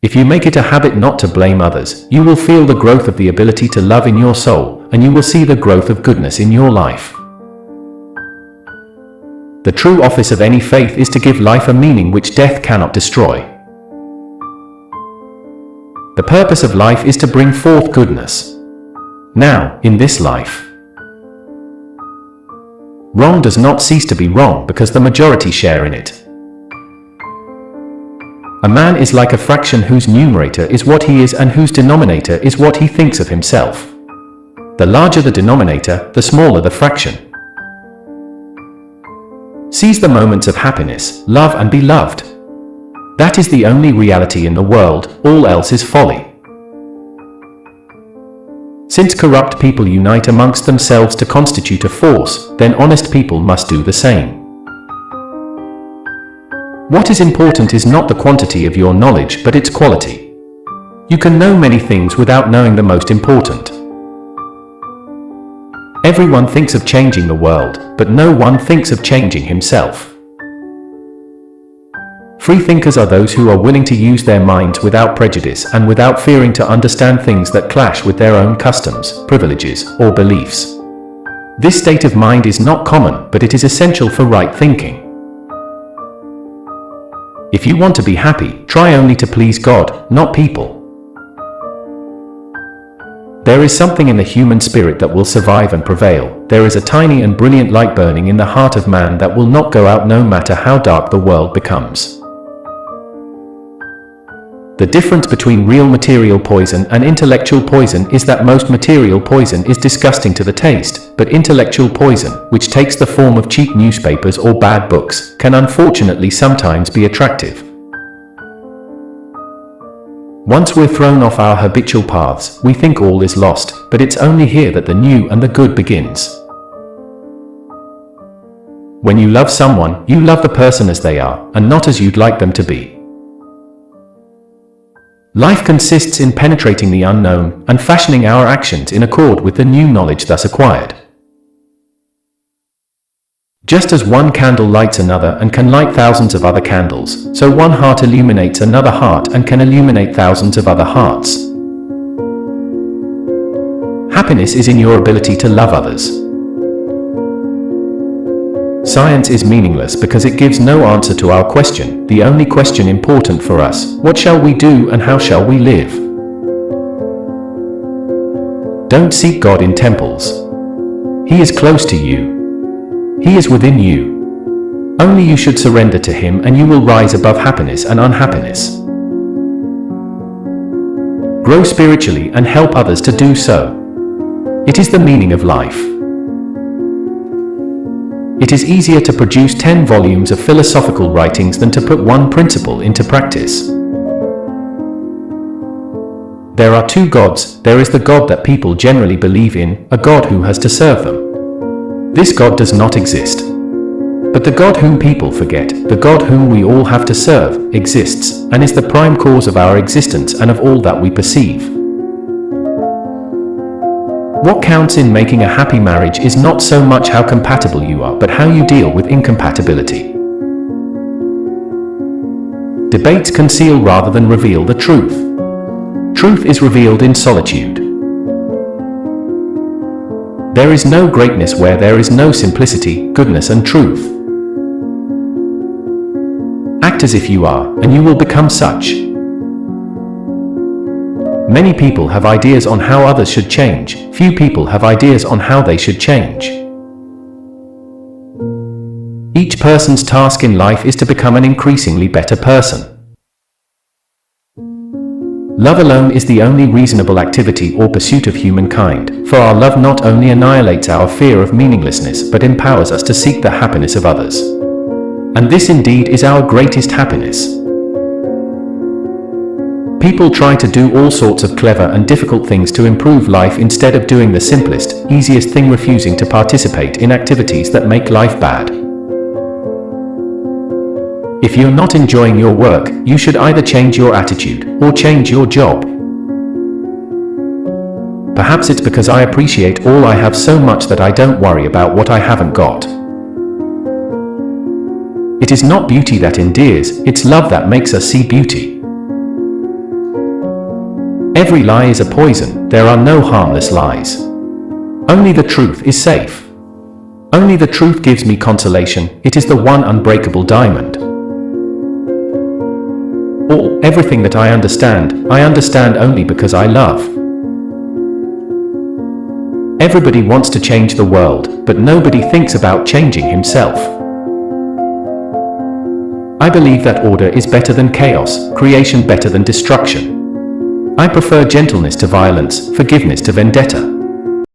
If you make it a habit not to blame others, you will feel the growth of the ability to love in your soul, and you will see the growth of goodness in your life. The true office of any faith is to give life a meaning which death cannot destroy. The purpose of life is to bring forth goodness. Now, in this life. Wrong does not cease to be wrong because the majority share in it. A man is like a fraction whose numerator is what he is and whose denominator is what he thinks of himself. The larger the denominator, the smaller the fraction. Seize the moments of happiness, love and be loved. That is the only reality in the world, all else is folly. Since corrupt people unite amongst themselves to constitute a force, then honest people must do the same. What is important is not the quantity of your knowledge but its quality. You can know many things without knowing the most important. Everyone thinks of changing the world, but no one thinks of changing himself. Free thinkers are those who are willing to use their minds without prejudice and without fearing to understand things that clash with their own customs, privileges, or beliefs. This state of mind is not common, but it is essential for right thinking. If you want to be happy, try only to please God, not people. There is something in the human spirit that will survive and prevail. There is a tiny and brilliant light burning in the heart of man that will not go out no matter how dark the world becomes. The difference between real material poison and intellectual poison is that most material poison is disgusting to the taste, but intellectual poison, which takes the form of cheap newspapers or bad books, can unfortunately sometimes be attractive. Once we're thrown off our habitual paths, we think all is lost, but it's only here that the new and the good begins. When you love someone, you love the person as they are, and not as you'd like them to be. Life consists in penetrating the unknown and fashioning our actions in accord with the new knowledge thus acquired. Just as one candle lights another and can light thousands of other candles, so one heart illuminates another heart and can illuminate thousands of other hearts. Happiness is in your ability to love others. Science is meaningless because it gives no answer to our question, the only question important for us: what shall we do and how shall we live? Don't seek God in temples. He is close to you. He is within you. Only you should surrender to Him and you will rise above happiness and unhappiness. Grow spiritually and help others to do so. It is the meaning of life. It is easier to produce 10 volumes of philosophical writings than to put one principle into practice. There are two gods. There is the God that people generally believe in, a God who has to serve them. This God does not exist. But the God whom people forget, the God whom we all have to serve, exists, and is the prime cause of our existence and of all that we perceive. What counts in making a happy marriage is not so much how compatible you are, but how you deal with incompatibility. Debates conceal rather than reveal the truth. Truth is revealed in solitude. There is no greatness where there is no simplicity, goodness and truth. Act as if you are, and you will become such. Many people have ideas on how others should change. Few people have ideas on how they should change. Each person's task in life is to become an increasingly better person. Love alone is the only reasonable activity or pursuit of humankind, for our love not only annihilates our fear of meaninglessness but empowers us to seek the happiness of others. And this indeed is our greatest happiness. People try to do all sorts of clever and difficult things to improve life instead of doing the simplest, easiest thing, refusing to participate in activities that make life bad. If you're not enjoying your work, you should either change your attitude or change your job. Perhaps it's because I appreciate all I have so much that I don't worry about what I haven't got. It is not beauty that endears, it's love that makes us see beauty. Every lie is a poison, there are no harmless lies. Only the truth is safe. Only the truth gives me consolation, it is the one unbreakable diamond. Everything that I understand only because I love. Everybody wants to change the world, but nobody thinks about changing himself. I believe that order is better than chaos, creation better than destruction. I prefer gentleness to violence, forgiveness to vendetta.